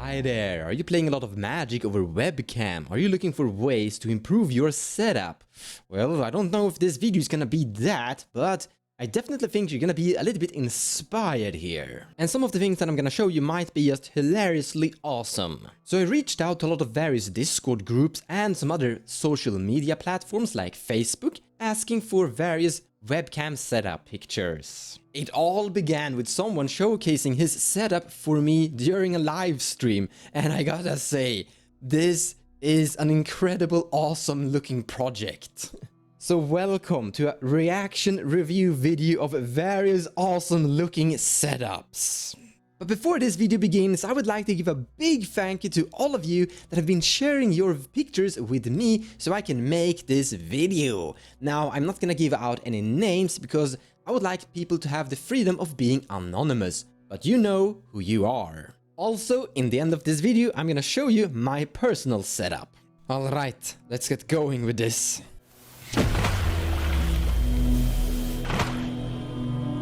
Hi there, are you playing a lot of Magic over webcam? Are you looking for ways to improve your setup? Well, I don't know if this video is gonna be that, but I definitely think you're gonna be a little bit inspired here. And some of the things that I'm gonna show you might be just hilariously awesome. So I reached out to a lot of various Discord groups and some other social media platforms like Facebook, asking for various webcam setup pictures. It all began with someone showcasing his setup for me during a live stream, and I gotta say, this is an incredible, awesome looking project. So welcome to a reaction review video of various awesome looking setups. But before this video begins, I would like to give a big thank you to all of you that have been sharing your pictures with me so I can make this video. Now, I'm not gonna give out any names because I would like people to have the freedom of being anonymous, but you know who you are. Also, in the end of this video, I'm gonna show you my personal setup. Alright, let's get going with this.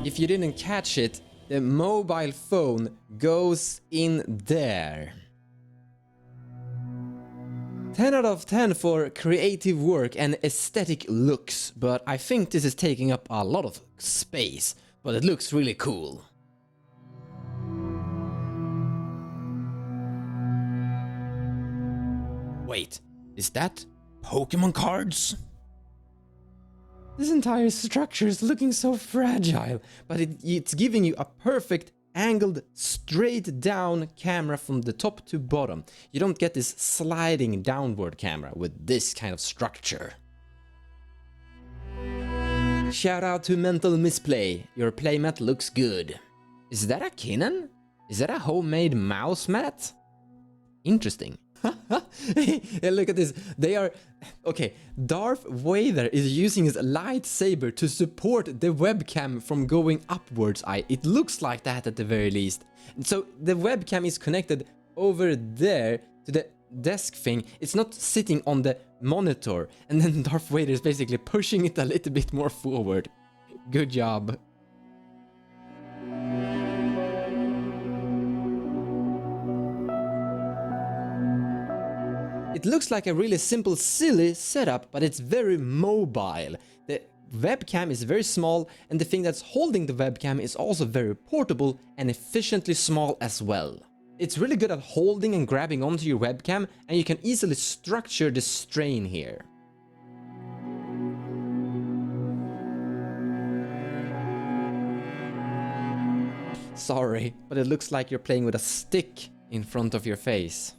If you didn't catch it, the mobile phone goes in there. 10 out of 10 for creative work and aesthetic looks, but I think this is taking up a lot of space, but it looks really cool. Wait, is that Pokemon cards? This entire structure is looking so fragile, but it's giving you a perfect angled straight down camera from the top to bottom. You don't get this sliding downward camera with this kind of structure. Shout out to Mental Misplay, your playmat looks good. Is that a Kinnan? Is that a homemade mouse mat? Interesting. Hey, look at this. They are... Okay, Darth Vader is using his lightsaber to support the webcam from going upwards. It looks like that at the very least. So the webcam is connected over there to the desk thing. It's not sitting on the monitor. And then Darth Vader is basically pushing it a little bit more forward. Good job. It looks like a really simple, silly setup, but it's very mobile. The webcam is very small, and the thing that's holding the webcam is also very portable and efficiently small as well. It's really good at holding and grabbing onto your webcam, and you can easily structure the strain here. Sorry, but it looks like you're playing with a stick in front of your face.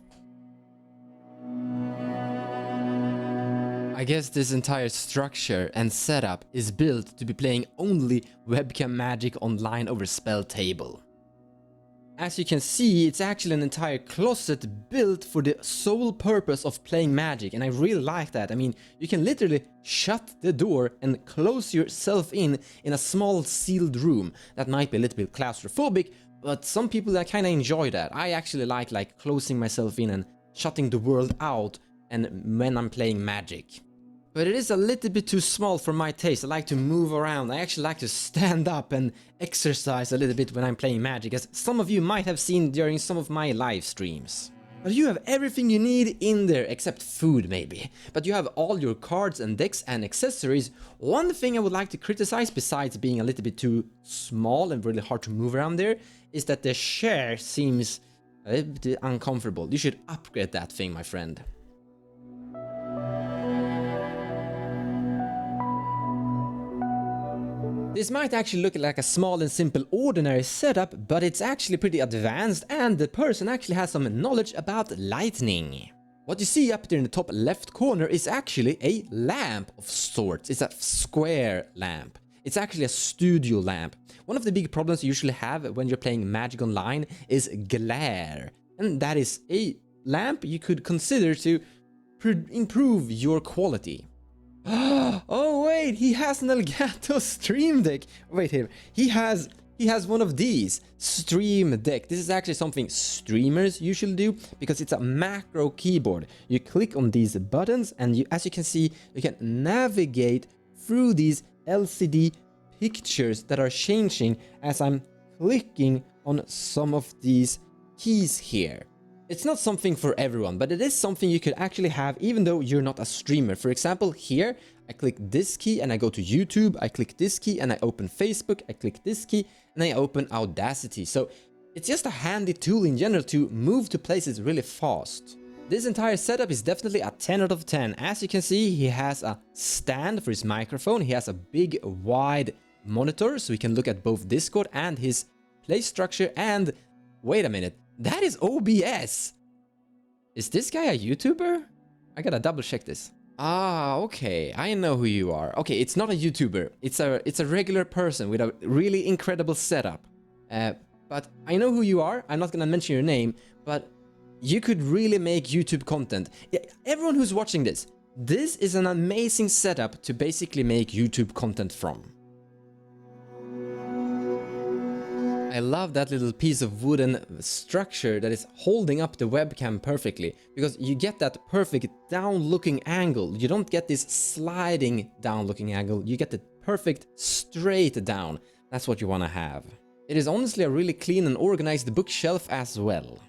I guess this entire structure and setup is built to be playing only webcam Magic online over spelltable. As you can see, it's actually an entire closet built for the sole purpose of playing Magic, and I really like that. I mean, you can literally shut the door and close yourself in a small sealed room. That might be a little bit claustrophobic, but some people that kind of enjoy that. I actually like closing myself in and shutting the world out and when I'm playing Magic. But it is a little bit too small for my taste. I like to move around. I actually like to stand up and exercise a little bit when I'm playing Magic, as some of you might have seen during some of my live streams. But you have everything you need in there except food maybe. But you have all your cards and decks and accessories. One thing I would like to criticize, besides being a little bit too small and really hard to move around there, is that the chair seems a little bit uncomfortable. You should upgrade that thing, my friend. This might actually look like a small and simple ordinary setup, but it's actually pretty advanced, and the person actually has some knowledge about lighting. What you see up there in the top left corner is actually a lamp of sorts. It's a square lamp. It's actually a studio lamp. One of the big problems you usually have when you're playing Magic Online is glare. And that is a lamp you could consider to improve your quality. Oh wait, he has an Elgato Stream Deck. Wait here, he has one of these Stream Deck. This is actually something streamers usually do because it's a macro keyboard. You click on these buttons and as you can see, you can navigate through these LCD pictures that are changing as I'm clicking on some of these keys here. It's not something for everyone, but it is something you could actually have even though you're not a streamer. For example, here, I click this key and I go to YouTube, I click this key and I open Facebook, I click this key and I open Audacity. So it's just a handy tool in general to move to places really fast. This entire setup is definitely a 10 out of 10. As you can see, he has a stand for his microphone, he has a big wide monitor so he can look at both Discord and his play structure, and wait a minute, that is OBS! Is this guy a YouTuber? I gotta double check this. Ah, okay, I know who you are. Okay, it's not a YouTuber, it's a regular person with a really incredible setup. But I know who you are, I'm not gonna mention your name, but you could really make YouTube content. Everyone who's watching this is an amazing setup to basically make YouTube content from. I love that little piece of wooden structure that is holding up the webcam perfectly, because you get that perfect down-looking angle. You don't get this sliding down-looking angle, you get the perfect straight down. That's what you want to have. It is honestly a really clean and organized bookshelf as well.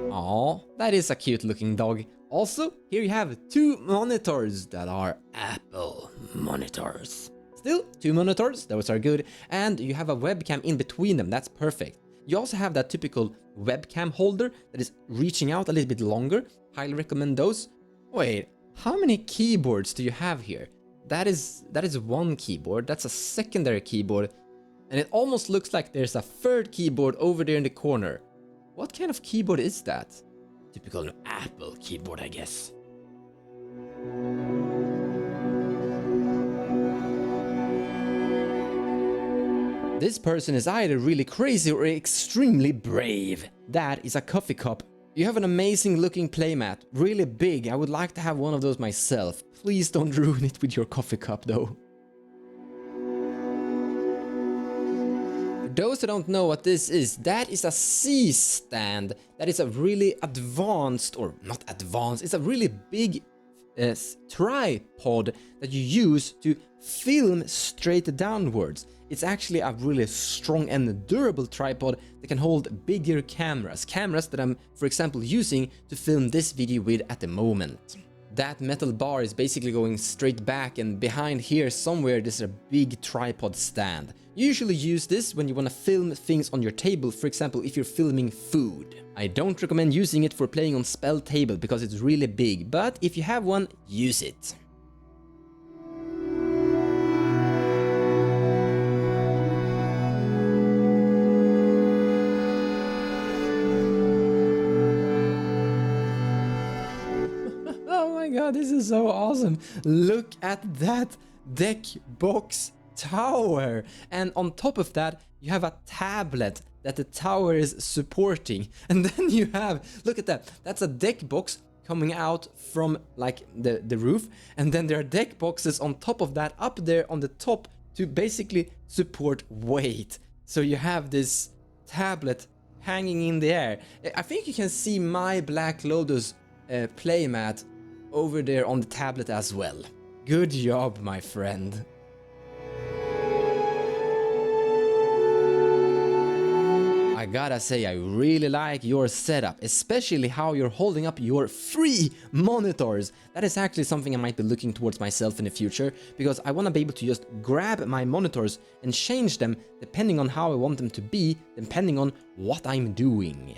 Aww, that is a cute looking dog. Also, here you have two monitors that are Apple monitors. Still, two monitors, those are good, and you have a webcam in between them, that's perfect. You also have that typical webcam holder that is reaching out a little bit longer, highly recommend those. Wait, how many keyboards do you have here? That is one keyboard, that's a secondary keyboard, and it almost looks like there's a third keyboard over there in the corner. What kind of keyboard is that? Typical Apple keyboard, I guess. This person is either really crazy or extremely brave. That is a coffee cup. You have an amazing looking playmat, really big. I would like to have one of those myself. Please don't ruin it with your coffee cup though. For those who don't know what this is, that is a C stand. That is a really advanced, or not advanced, it's a really big tripod that you use to film straight downwards. It's actually a really strong and durable tripod that can hold bigger cameras. Cameras that I'm, for example, using to film this video with at the moment. That metal bar is basically going straight back, and behind here somewhere there's a big tripod stand. You usually use this when you want to film things on your table, for example if you're filming food. I don't recommend using it for playing on spelltable because it's really big, but if you have one, use it. God, this is so awesome. Look at that deck box tower, and on top of that you have a tablet that the tower is supporting, and then you have, look at that, that's a deck box coming out from like the roof, and then there are deck boxes on top of that up there on the top to basically support weight. So you have this tablet hanging in the air. I think you can see my Black Lotus playmat over there on the tablet as well. Good job, my friend. I gotta say, I really like your setup, especially how you're holding up your free monitors. That is actually something I might be looking towards myself in the future, because I want to be able to just grab my monitors and change them depending on how I want them to be, depending on what I'm doing.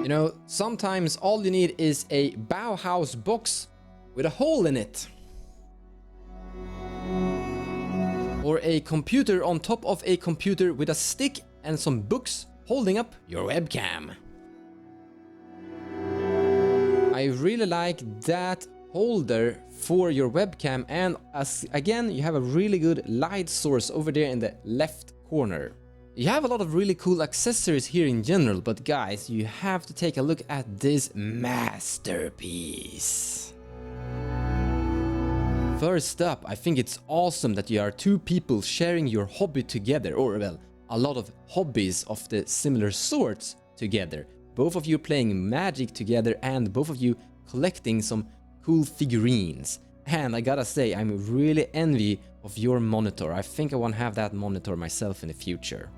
You know, sometimes all you need is a Bauhaus box with a hole in it. Or a computer on top of a computer with a stick and some books holding up your webcam. I really like that holder for your webcam, and as again you have a really good light source over there in the left corner. You have a lot of really cool accessories here in general, but guys, you have to take a look at this masterpiece. First up, I think it's awesome that you are two people sharing your hobby together, or well, a lot of hobbies of the similar sorts together. Both of you playing Magic together and both of you collecting some cool figurines. And I gotta say, I'm really envy of your monitor. I think I want to have that monitor myself in the future.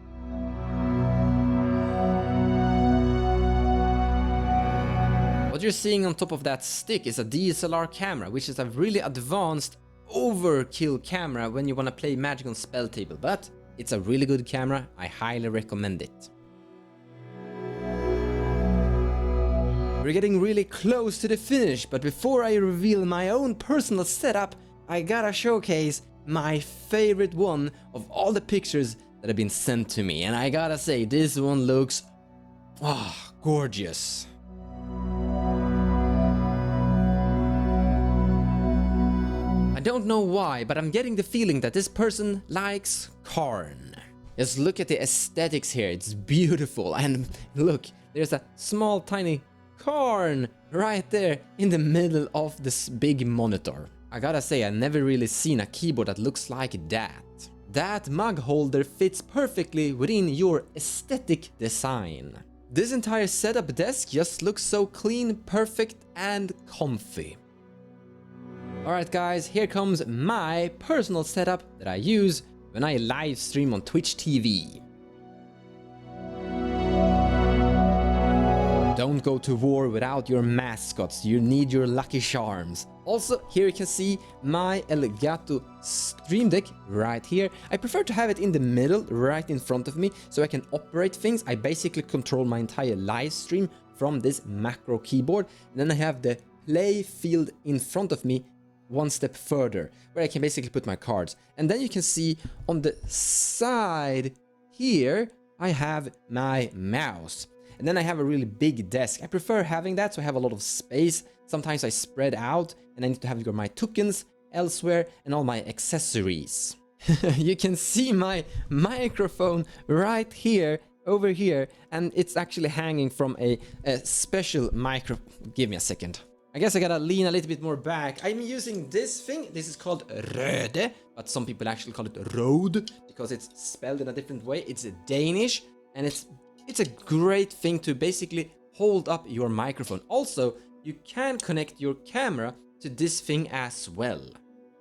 What you're seeing on top of that stick is a DSLR camera, which is a really advanced overkill camera when you want to play Magic on spelltable, but it's a really good camera. I highly recommend it. We're getting really close to the finish, but before I reveal my own personal setup, I gotta showcase my favorite one of all the pictures that have been sent to me, and I gotta say, this one looks gorgeous. I don't know why, but I'm getting the feeling that this person likes corn. Just look at the aesthetics here, it's beautiful, and look, there's a small tiny corn right there in the middle of this big monitor. I gotta say, I've never really seen a keyboard that looks like that. That mug holder fits perfectly within your aesthetic design. This entire setup desk just looks so clean, perfect, and comfy. Alright guys, here comes my personal setup that I use when I live stream on Twitch TV. Don't go to war without your mascots, you need your Lucky Charms. Also, here you can see my Elgato Stream Deck right here. I prefer to have it in the middle, right in front of me, so I can operate things. I basically control my entire live stream from this macro keyboard. And then I have the play field in front of me, one step further, where I can basically put my cards. And then you can see on the side here, I have my mouse. And then I have a really big desk. I prefer having that so I have a lot of space. Sometimes I spread out and I need to have my tokens elsewhere and all my accessories. You can see my microphone right here, over here, and it's actually hanging from a special micro... Give me a second. I guess I gotta lean a little bit more back. I'm using this thing. This is called Røde, but some people actually call it Rode because it's spelled in a different way. It's Danish, and it's a great thing to basically hold up your microphone. Also, you can connect your camera to this thing as well.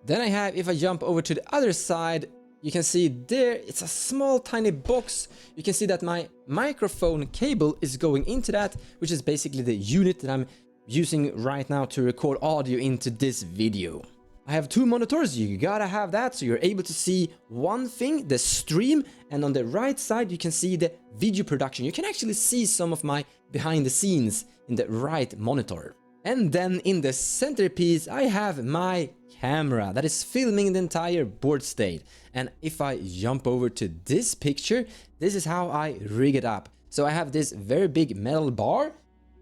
Then I have, if I jump over to the other side, you can see there, it's a small tiny box. You can see that my microphone cable is going into that, which is basically the unit that I'm using right now to record audio into this video. I have two monitors, you gotta have that, so you're able to see one thing, the stream, and on the right side you can see the video production. You can actually see some of my behind the scenes in the right monitor. And then in the centerpiece I have my camera that is filming the entire board state. And if I jump over to this picture, this is how I rig it up. So I have this very big metal bar,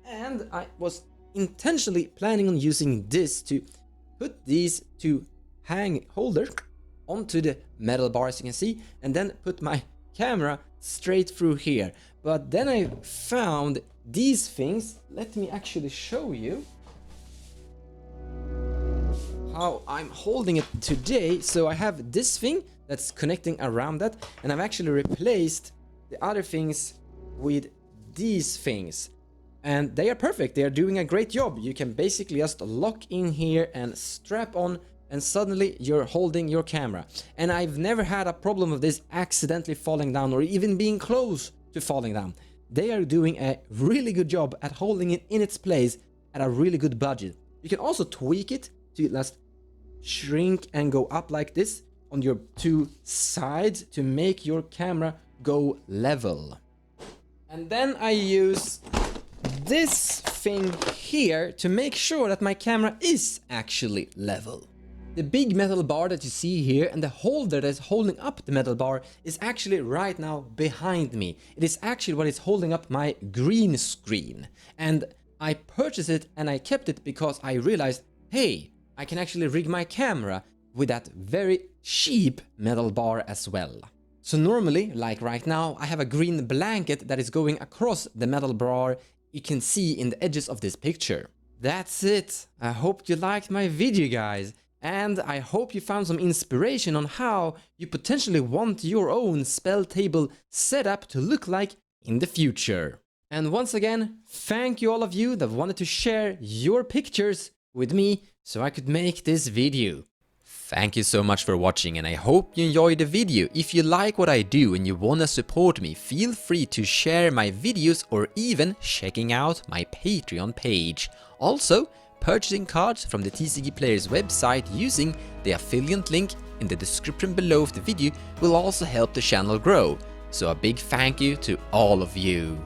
and I was intentionally planning on using this to put these two hang holders onto the metal bar, as you can see, and then put my camera straight through here. But then I found these things. Let me actually show you how I'm holding it today. So I have this thing that's connecting around that, and I've actually replaced the other things with these things. And they are perfect, they are doing a great job. You can basically just lock in here and strap on, and suddenly you're holding your camera. And I've never had a problem with this accidentally falling down or even being close to falling down. They are doing a really good job at holding it in its place at a really good budget. You can also tweak it to just shrink and go up like this on your two sides to make your camera go level. And then I use this thing here to make sure that my camera is actually level. The big metal bar that you see here and the holder that's holding up the metal bar is actually right now behind me. It is actually what is holding up my green screen. And I purchased it and I kept it because I realized, hey, I can actually rig my camera with that very cheap metal bar as well. So normally, like right now, I have a green blanket that is going across the metal bar you can see in the edges of this picture. That's it. I hope you liked my video, guys. And I hope you found some inspiration on how you potentially want your own spell table setup to look like in the future. And once again, thank you all of you that wanted to share your pictures with me so I could make this video. Thank you so much for watching, and I hope you enjoyed the video. If you like what I do and you wanna support me, feel free to share my videos or even checking out my Patreon page. Also, purchasing cards from the TCG Players website using the affiliate link in the description below of the video will also help the channel grow. So a big thank you to all of you.